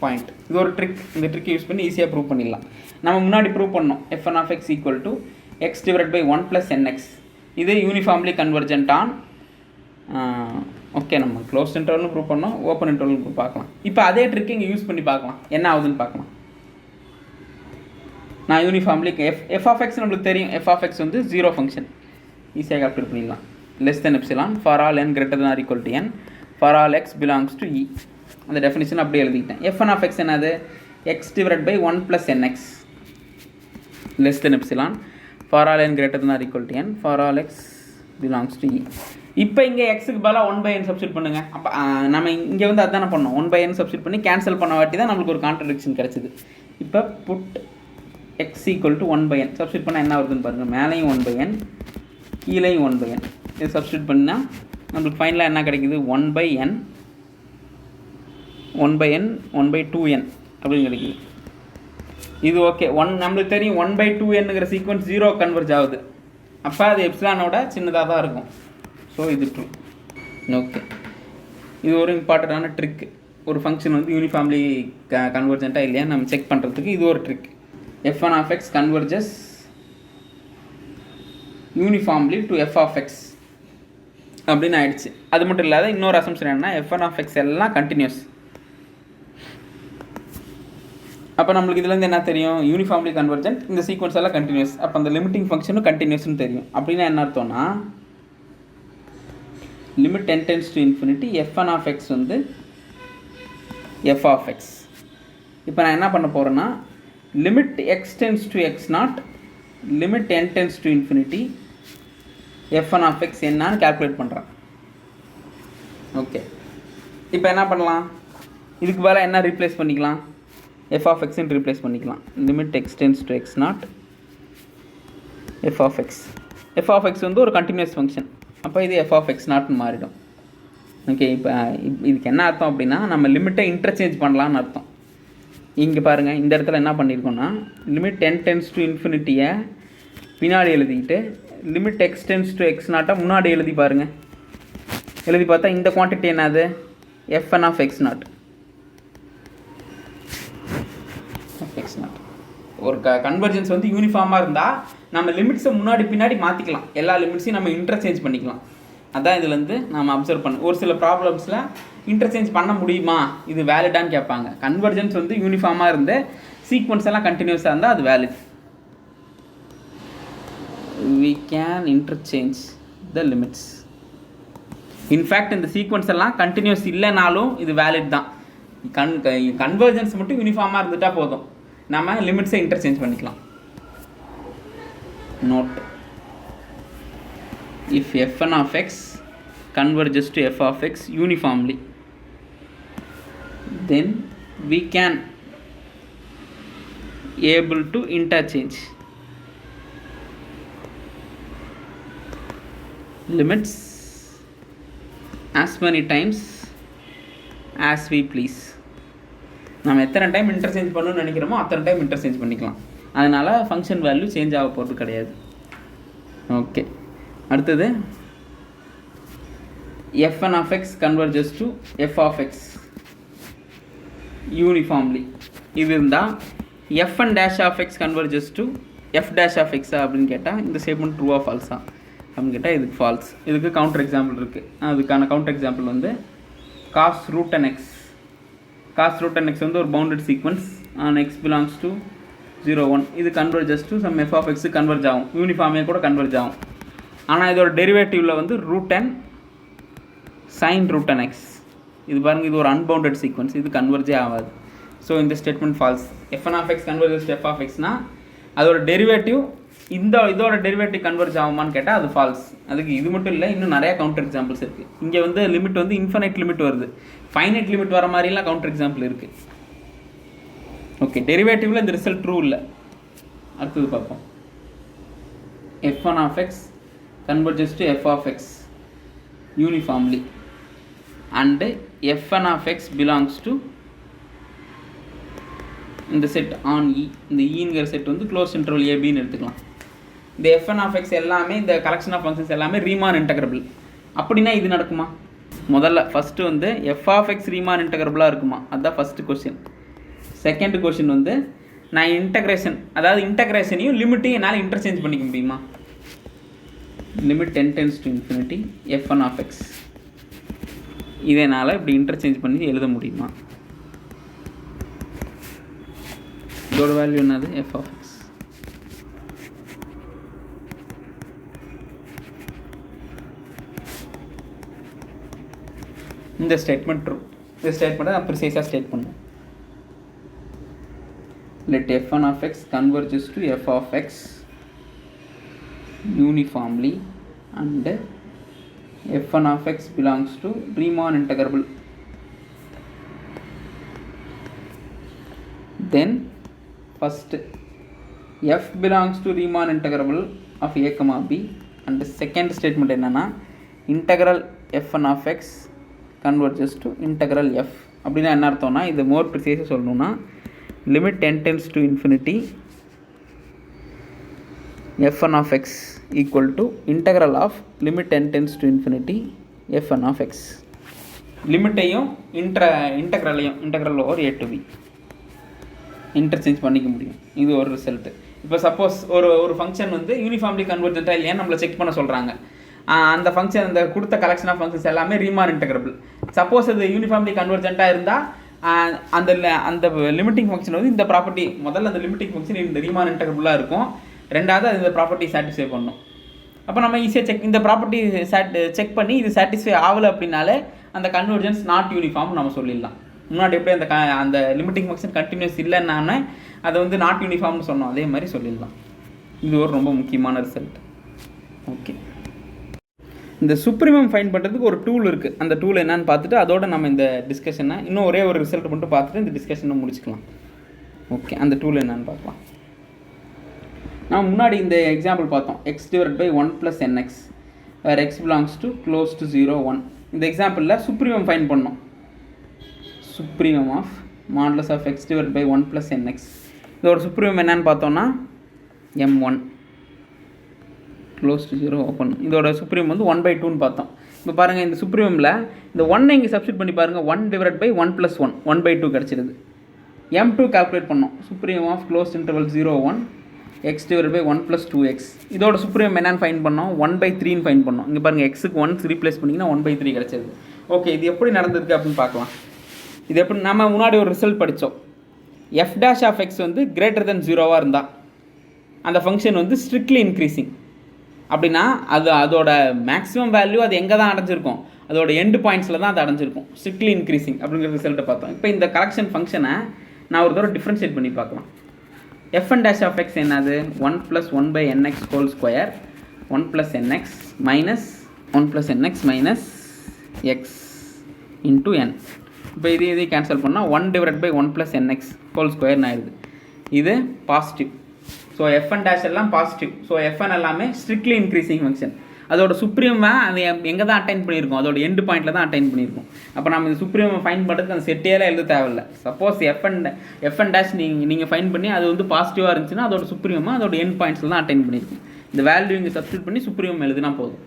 பாயிண்ட். இது ஒரு ட்ரிக். இந்த ட்ரிக் யூஸ் பண்ணி ஈஸியாக ப்ரூவ் பண்ணிடலாம். நம்ம முன்னாடி ப்ரூவ் பண்ணோம் f1 of x equal to x divided by 1 plus nx. இது யூனிஃபார்ம்லி கன்வர்ஜென்ட் ஆன் ஓகே. நம்ம க்ளோஸ்ட் இன்டர்வல்னு ப்ரூவ் பண்ணோம், ஓப்பன் இன்டர்வல்னு பார்க்கலாம். இப்போ அதே ட்ரிக் இங்கே யூஸ் பண்ணி பார்க்கலாம், என்ன ஆகுதுன்னு பார்க்கலாம். நான் யூனிஃபார்ம்லி f of x நம்மளுக்கு தெரியும். f of x வந்து 0 ஃபங்க்ஷன், ஈஸியாக கால்குலேட் பண்ணிடலாம். less than epsilon for all n greater than or equal to n for all x belongs to e. அந்த டெஃபினிஷன் அப்படியே எழுதிக்கிட்டேன். f1 of x என்னது? x divided by 1 plus nx less than epsilon for all n greater than or equal to n for all x belongs to e. இப்போ இங்கே எக்ஸுக்கு பதிலாக 1/n சப்ஸ்டியூட் பண்ணுங்க. அப்போ நம்ம இங்கே வந்து அதானே பண்ணோம், 1/n சப்ஸ்டியூட் பண்ணி கேன்சல் பண்ண வாட்டி தான் நம்மளுக்கு ஒரு கான்ட்ரடிக்ஷன் கிடச்சிது. இப்போ put x equal to 1/n substitute பண்ணால் என்ன வருதுன்னு பாருங்கள். மேலேயும் 1/n கீழேயும் 1/n இது சப்ஸ்டியூட் பண்ணால் நம்மளுக்கு ஃபைனலாக என்ன கிடைக்குது? 1/n 1/2n அப்படின்னு கிடைக்குது. இது ஓகே. நம்மளுக்கு தெரியும் 1/2nங்கிற சீக்வன்ஸ் 0 கன்வர்ஜ் ஆகுது. அப்போ அது எப்சிலானோட சின்னதாக தான் இருக்கும். ஸோ இது ட்ரூ. ஓகே, இது ஒரு இம்பார்ட்டண்ட்டான ட்ரிக். ஒரு ஃபங்க்ஷன் வந்து யூனிஃபார்ம்லி கன்வர்ஜென்ட்டாக இல்லையா நம்ம செக் பண்ணுறதுக்கு இது ஒரு trick. f1 of x converges uniformly to f of x அப்படின்னு ஆயிடுச்சு. அது மட்டும் இல்லாத இன்னொரு அசம்ஷன் என்னன்னா f1 of x எல்லாம் கண்டினியூஸ். அப்போ நம்மளுக்கு இதுலேருந்து என்ன தெரியும்? யூனிஃபார்ம்லி கன்வர்ஜென்ட், இந்த சீக்வன்ஸ் எல்லாம் கண்டினியூஸ். அப்போ அந்த லிமிட்டிங் ஃபங்க்ஷனும் கண்டினியூஸ்னு தெரியும். அப்படின்னா என்ன அர்த்தம்னா limit n tends to infinity f1 of x வந்து f of x. இப்போ நான் என்ன பண்ண போகிறேன்னா limit x tends to x0 limit n tends to infinity f1 of x என்னன்னு கால்குலேட் பண்ணுறேன். ஓகே, இப்போ என்ன பண்ணலாம்? இதுக்கு பதிலாக என்ன ரீப்ளேஸ் பண்ணிக்கலாம்? f of x ன்னு ரீப்ளேஸ் பண்ணிக்கலாம். Limit x tends to x0 f of x. f of x வந்து ஒரு கண்டினியூஸ் ஃபங்க்ஷன். அப்போ இது f of x0ன்னு மாறிடும். ஓகே, இப்போ இதுக்கு என்ன அர்த்தம் அப்படின்னா நம்ம லிமிட்டை இன்டர்சேஞ்ச் பண்ணலான்னு அர்த்தம். இங்கே பாருங்கள், இந்த இடத்துல என்ன பண்ணியிருக்கோன்னா லிமிட் n tends to infinity-யை பின்னாடி எழுதிக்கிட்டு limit x tends to x0 முன்னாடி எழுதி பாருங்கள். எழுதி பார்த்தா இந்த குவான்டிட்டி என்னது? f1 of x0. ஒரு கன்வர்ஜென்ஸ் வந்து யூனிஃபார்மாக இருந்தால் நம்ம லிமிட்ஸை முன்னாடி பின்னாடி மாற்றிக்கலாம், எல்லா லிமிட்ஸையும் நம்ம இன்டர்சேஞ்ச் பண்ணிக்கலாம். அதான் இதுலேருந்து நம்ம அப்சர்வ் பண்ண ஒரு சில ப்ராப்ளம்ஸில் இன்டர்சேஞ்ச் பண்ண முடியுமா, இது வேலிடான்னு கேட்பாங்க. கன்வர்ஜென்ஸ் வந்து யூனிஃபார்மாக இருந்து சீக்வன்ஸ் எல்லாம் கண்டினியூஸாக இருந்தால் அது valid. we can interchange the limits. In fact இந்த சீக்வன்ஸ் எல்லாம் கண்டினியூஸ் இல்லைனாலும் இது வேலிட் தான். கன்வர்ஜென்ஸ் மட்டும் யூனிஃபார்மாக இருந்துட்டால் போதும், நம்ம லிமிட்ஸை இன்டர்சேஞ்ச் பண்ணிக்கலாம். Note: if fn of x converges to f of x uniformly, then we can able to interchange limits as many times as we please. நம்ம எத்தனை டைம் இன்டர்சேஞ்ச் பண்ணணும்னு நினைக்கிறோமோ அத்தனை டைம் இன்டர்சேஞ்ச் பண்ணிக்கலாம். அதனால் ஃபங்க்ஷன் வேல்யூ சேஞ்ச் ஆக போகிறது கிடையாது. ஓகே, அடுத்தது fn of x converges to f of x uniformly. இது இருந்தால் fn dash of x converges to f dash of x அப்படின்னு கேட்டால் இந்த ஸ்டேட்மெண்ட் ட்ரூவா ஃபால்ஸா அப்படின்னு கேட்டால் இதுக்கு ஃபால்ஸ். இதுக்கு கவுண்டர் எக்ஸாம்பிள் இருக்குது. அதுக்கான கவுண்டர் எக்ஸாம்பிள் வந்து cos root n x. cos root n x வந்து ஒரு bounded sequence on x belongs to 0 1. இது converges to some f of x converge ஆகும், யூனிஃபார்மே கூட கன்வர்ஜ் ஆகும். ஆனால் இதோட டெரிவேட்டிவில் வந்து root n sin root n x. இது பாருங்கள், இது ஒரு அன்பவுண்டட் சீக்வன்ஸ், இது கன்வர்ஜே ஆகாது. ஸோ இந்த statement falls. fn of x converges to f of xனா அதோட டெரிவேட்டிவ் இதோட டெரிவேட்டிவ் கன்வர்ஜ் ஆகுமான்னு கேட்டால் அது ஃபால்ஸ். அதுக்கு இது மட்டும் இல்லை, இன்னும் நிறையா கவுண்டர் எக்ஸாம்பிள்ஸ் இருக்குது. இங்கே வந்து லிமிட் வந்து இன்ஃபைனைட் லிமிட் வருது, ஃபைனைட் லிமிட் வர மாதிரிலாம் கவுண்டர் எக்ஸாம்பிள் இருக்குது. ஓகே, டெரிவேட்டிவில் இந்த ரிசல்ட் ட்ரூ இல்லை. அடுத்தது பார்ப்போம். f1 of x converges to f of x uniformly and fn of x belongs to இந்த செட் ஆன் இ. இந்த ஈங்கிற செட் வந்து க்ளோஸ் இன்டர்வல் ஏபின்னு எடுத்துக்கலாம். இந்த fn of x எல்லாமே, இந்த கலெக்ஷன் ஆஃப் ஃபங்க்ஷன்ஸ் எல்லாமே ரீமான் இன்டகிரபிள். அப்படின்னா இது நடக்குமா? முதல்ல ஃபஸ்ட்டு வந்து f of x ரீமான் இன்டகிரபிளாக இருக்குமா, அதுதான் ஃபஸ்ட்டு கொஸ்டின். செகண்ட் கொஸ்டின் வந்து நான் இன்டகிரேஷன், அதாவது இன்டகிரேஷனையும் லிமிட்டையும் என்னால் இன்டர்சேஞ்ச் பண்ணிக்க முடியுமா? Limit n tends to infinity fn of x இதனால் இப்படி இன்டர்சேஞ்ச் பண்ணி எழுத முடியுமா? இதோட வேல்யூ என்னது? f of x. இந்த ஸ்டேட்மெண்ட் ட்ரூ. இந்த ஸ்டேட்மெண்ட்டை நான் ப்ரிசைஸாக ஸ்டேட் பண்ணுவேன். let fn of x converges to f of x uniformly and fn of x belongs to Riemann integrable. Then first f belongs to Riemann integrable of a comma b and the second statement என்னன்னா integral fn of x converges to integral f. அப்படின்னா என்ன அர்த்தம்னா, இது மோர் ப்ரிசைஸாக சொல்லணும்னா limit n tends to infinity fn of x equal to integral of limit n tends to infinity fn of x. லிமிட்டையும் integral over a to b interchange பண்ணிக்க முடியும். இது ஒரு ரிசல்ட்டு. இப்போ சப்போஸ் ஒரு ஃபங்க்ஷன் வந்து யூனிஃபார்ம்லி கன்வர்ஜென்ட்டாக இல்லையா நம்மளை செக் பண்ண சொல்கிறாங்க. அந்த ஃபங்க்ஷன், அந்த கொடுத்த கலெக்ஷன் ஆஃப் ஃபங்க்ஷன்ஸ் எல்லாமே ரீமான் இன்டெக்ரபிள். சப்போஸ் அது யூனிஃபார்ம்லி கன்வர்ஜென்ட்டாக இருந்தால் அந்த லிமிட்டிங் ஃபங்க்ஷன் வந்து இந்த ப்ராப்பர்ட்டி, முதல்ல அந்த லிமிட்டிங் ஃபங்க்ஷன் இந்த ரீமான் இன்டெக்ரபிளாக இருக்கும், ரெண்டாவது அது இந்த ப்ராப்பர்ட்டி சாட்டிஸ்ஃபை பண்ணணும். அப்போ நம்ம ஈஸியாக இந்த ப்ராப்பர்ட்டி செக் பண்ணி இது சாட்டிஸ்ஃபை ஆகலை அப்படின்னாலே அந்த கன்வர்ஜென்ஸ் நாட் யூனிஃபார்ம் நம்ம சொல்லிடலாம். முன்னாடி எப்படி அந்த லிமிட்டிங் ஃபங்க்ஷன் கண்டினியூஸ் இல்லைன்னானே அதை வந்து நாட் யூனிஃபார்ம்னு சொன்னோம், அதே மாதிரி சொல்லிடலாம். இது ஒரு ரொம்ப முக்கியமான ரிசல்ட். ஓகே, இந்த சுப்ரீமம் ஃபைண்ட் பண்ணுறதுக்கு ஒரு டூல் இருக்குது. அந்த டூல் என்னன்னு பார்த்துட்டு அதோட நம்ம இந்த டிஸ்கஷனை இன்னும் ஒரே ஒரு ரிசல்ட் மட்டும் பார்த்துட்டு இந்த டிஸ்கஷனை முடிச்சுக்கலாம். ஓகே, அந்த டூல் என்னன்னு பார்க்கலாம். நான் முன்னாடி இந்த எக்ஸாம்பிள் பார்த்தோம், x divided by 1 plus nx where x belongs to close to 0 1. இந்த எக்ஸாம்பிளில் சுப்ரீமம் ஃபைண்ட் பண்ணோம். Supremum of modulus of x divided by 1 plus nx. இதோட சுப்ரீமம் என்னன்னு பார்த்தோம்னா m1 க்ளோஸ் டு 0 ஓப்பன். இதோட சுப்ரீம் வந்து 1/2ன்னு பார்த்தோம். இப்போ பாருங்கள், இந்த சுப்ரீமில் இந்த 1 இங்கே சப்ஸ்டிட் பண்ணி பாருங்கள், 1 divided by 1 plus 1 1/2 கிடச்சிடுது. m2 கால்குலேட் பண்ணோம். Supreme of closed interval 0 1 x divide by 1 + 2x. இதோட சுப்ரீம் என்னன்னு ஃபைன் பண்ணோம், 1/3 ஃபைன் பண்ணோம். இங்கே பாருங்கள், எக்ஸுக்கு 1 ரீப்ளேஸ் பண்ணிங்கன்னா 1/3 கிடச்சிது. ஓகே, இது எப்படி நடந்திருக்கு அப்படின்னு பார்க்கலாம். இது எப்படி நம்ம முன்னாடி ஒரு ரிசல்ட் படித்தோம். f' வந்து கிரேட்டர் தென் 0வாக இருந்தால் அந்த ஃபங்க்ஷன் வந்து ஸ்ட்ரிக்ட்லி இன்க்ரீஸிங். அப்படின்னா அதோட மேக்ஸிமம் வேல்யூ அது எங்கே தான் அடைஞ்சிருக்கும், அதோட எண்டு பாயிண்ட்ஸில் தான் அது அடைஞ்சிருக்கும். ஸ்ட்ரிக்ட்லி இன்க்ரீஸிங் அப்படிங்கிற ரிசல்ட்டை பார்த்தோம். இப்போ இந்த கரெக்ஷன் ஃபங்க்ஷனை நான் ஒரு தடவை டிஃப்ரென்ஷியேட் பண்ணி பார்க்கலாம். f'(x) என்னது, 1 + 1/nx whole square 1 + nx minus 1 + nx minus X into n. இப்போ இதை கேன்சல் பண்ணால் 1/1 + nx ஹோல் ஸ்கொயர்னு ஆயிடுது. இது பாசிட்டிவ். ஸோ f1' எல்லாம் பாசிட்டிவ். ஸோ fn எல்லாமே ஸ்ட்ரிக்ட்லி இன்க்ரீஸிங் ஃபங்க்ஷன். அதோட சுப்ரீமாக அது எங்கே தான் அட்டைன் பண்ணியிருக்கோம், அதோட எண்டு பாயிண்ட்டில் தான் அட்டைன் பண்ணியிருக்கோம். அப்போ நம்ம இந்த சுப்ரீமை ஃபைன் பண்ணுறதுக்கு அந்த செட்டேலாம் எழுத தேவையில்லை. சப்போஸ் fn' நீங்கள் ஃபைன் பண்ணி அது வந்து பாசிட்டிவாக இருந்துச்சுன்னா அதோட சுப்ரீமாக அதோட எண்ட் பாயிண்ட்ஸில் தான் அட்டைன் பண்ணியிருக்கும். இந்த வேல்யூ இங்கே சப்ஸ்டியூட் பண்ணி சுப்ரீம் எழுதினா போதும்.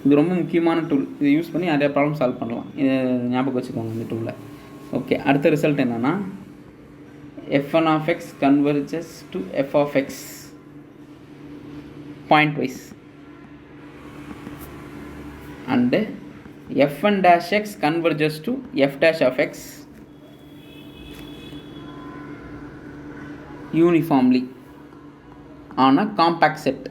இது ரொம்ப முக்கியமான டூல். இதை யூஸ் பண்ணி நிறைய ப்ராப்ளம் சால்வ் பண்ணலாம். இதை ஞாபகம் வச்சுக்கோங்க இந்த டூலில். ஓகே, அடுத்த ரிசல்ட் என்னென்னா f1(x) converges to f(x) point wise and f1'(x) converges to f'(x) uniformly on a compact set.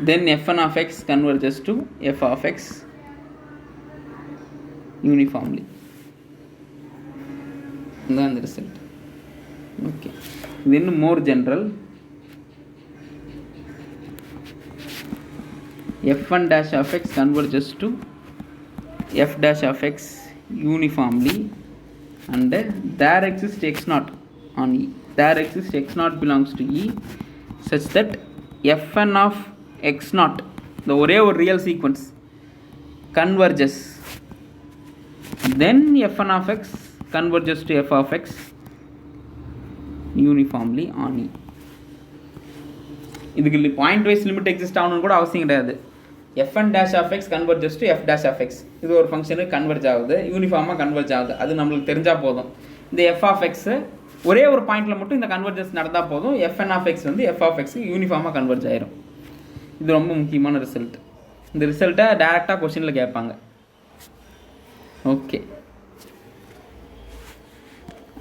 Then f1(x) converges to f(x) uniformly. Then the result. Okay, then more general, f1'(x) converges to f'(x) uniformly and there exists x0 on E. There exists x0 belongs to E such that fn of x0, the ஒரே ஒரு real sequence, converges. Then f1(x) converges to f(x) uniformly on E. இதுக்கு பாயிண்ட் வைஸ் லிமிட் எக்ஸிஸ்ட் ஆகணும்னு கூட அவசியம் கிடையாது. f1'(x) converges to f'(x). இது ஒரு ஃபங்க்ஷனுக்கு கன்வெர்ஜ் ஆகுது, யூனிஃபார்மாக கன்வெர்ஜ் ஆகுது. அது நம்மளுக்கு தெரிஞ்சால் போதும். இந்த f(x) ஒரே ஒரு பாயிண்டில் மட்டும் இந்த கன்வர்ஜன்ஸ் நடந்தால் போதும், fn(x) வந்து f(x) யூனிஃபார்மாக கன்வெர்ஜ் ஆயிரும். இது ரொம்ப முக்கியமான ரிசல்ட். இந்த ரிசல்ட்டை டேரெக்டாக கொஸ்டினில் கேட்பாங்க. ஓகே,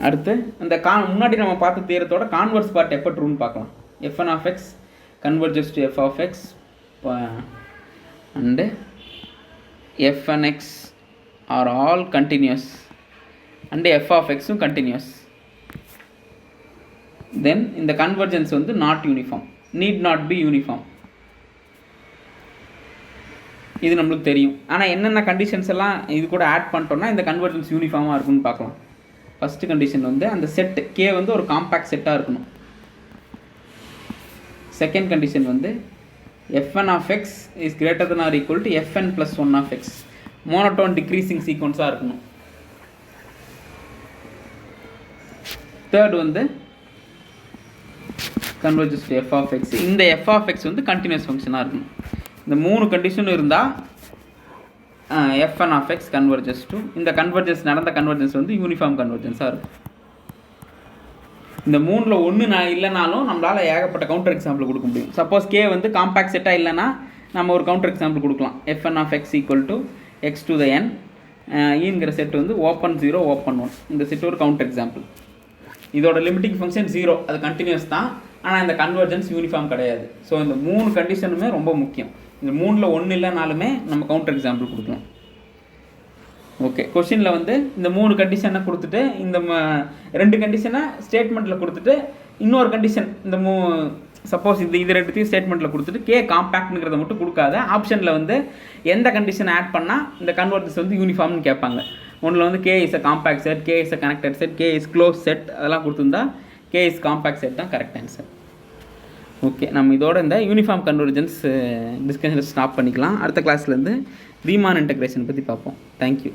அடுத்து அந்த முன்னாடி நம்ம பார்த்த தேரத்தோட கான்வர்ஸ் பார்ட் எப்போ ட்ரூன்னு பார்க்கலாம். f1(x) converges to f(x) and fnx are all continuous and f(x)ம் continuous. Then இந்த கன்வர்ஜென்ஸ் வந்து not uniform, need not be uniform. இது நம்மளுக்கு தெரியும். ஆனால் என்னென்ன கண்டிஷன்ஸ் எல்லாம் இது கூட ஆட் பண்ணிட்டோம்னா இந்த கன்வர்ஜென்ஸ் யூனிஃபார்மாக இருக்குன்னு பார்க்கலாம். ஃபஸ்ட்டு கண்டிஷன் வந்து அந்த செட் கே வந்து ஒரு காம்பேக்ட் செட்டாக இருக்கணும். செகண்ட் கண்டிஷன் வந்து f1(x) is greater than or equal to fn plus 1(x). Monotone decreasing சீக்வன்ஸாக இருக்கணும். தேர்ட் வந்து converges to f(x). இந்த f(x) வந்து கண்டினியூஸ் ஃபங்க்ஷனாக இருக்கணும். இந்த மூணு கண்டிஷனும் இருந்தால் f1(x) converges to, இந்த கன்வர்ஜன்ஸ் நடந்த கன்வர்ஜன்ஸ் வந்து யூனிஃபார்ம் கன்வர்ஜன்ஸாக இருக்கும். இந்த மூணில் ஒன்று இல்லைனாலும் நம்மளால் ஏகப்பட்ட கவுண்டர் எக்ஸாம்பிள் கொடுக்க முடியும். சப்போஸ் கே வந்து காம்பேக்ட் செட்டாக இல்லைன்னா நம்ம ஒரு கவுண்டர் எக்ஸாம்பிள் கொடுக்கலாம். fn(x) = x to the n ஈங்கிற செட் வந்து ஓப்பன் 0 ஓப்பன் 1. இந்த செட் ஒரு கவுண்டர் எக்ஸாம்பிள். இதோட லிமிட்டிங் ஃபங்க்ஷன் 0, அது கண்டினியூஸ் தான். ஆனால் இந்த கன்வர்ஜன்ஸ் யூனிஃபார்ம் கிடையாது. ஸோ இந்த மூணு கண்டிஷனுமே ரொம்ப முக்கியம். இந்த மூணில் ஒன்று இல்லைனாலுமே நம்ம கவுண்டர் எக்ஸாம்பிள் கொடுக்கலாம். ஓகே, கொஷினில் வந்து இந்த மூணு கண்டிஷனை கொடுத்துட்டு இந்த ரெண்டு கண்டிஷனை ஸ்டேட்மெண்ட்டில் கொடுத்துட்டு இன்னொரு கண்டிஷன் இந்த சப்போஸ் இது ரெண்டுத்தையும் ஸ்டேட்மெண்ட்டில் கொடுத்துட்டு கே காம்பேக்ட்ங்கிறத மட்டும் கொடுக்காத ஆப்ஷனில் வந்து எந்த கண்டிஷனை ஆட் பண்ணால் இந்த கன்வர்ஜன்ஸ் வந்து யூனிஃபார்ம்னு கேட்பாங்க. ஒன்றில் வந்து K is a compact set, K is a connected set, K is close set, அதெல்லாம் கொடுத்துருந்தா கே இஸ் காம்பேக்ட் செட் தான் கரெக்ட் ஆன்சர். ஓகே, நம்ம இதோட இந்த யூனிஃபார்ம் கன்வர்ஜென்ஸ் டிஸ்கஷனை ஸ்டாப் பண்ணிக்கலாம். அடுத்த கிளாஸ்லேருந்து ரீமான் இன்டகிரேஷன் பற்றி பார்ப்போம். தேங்க்யூ.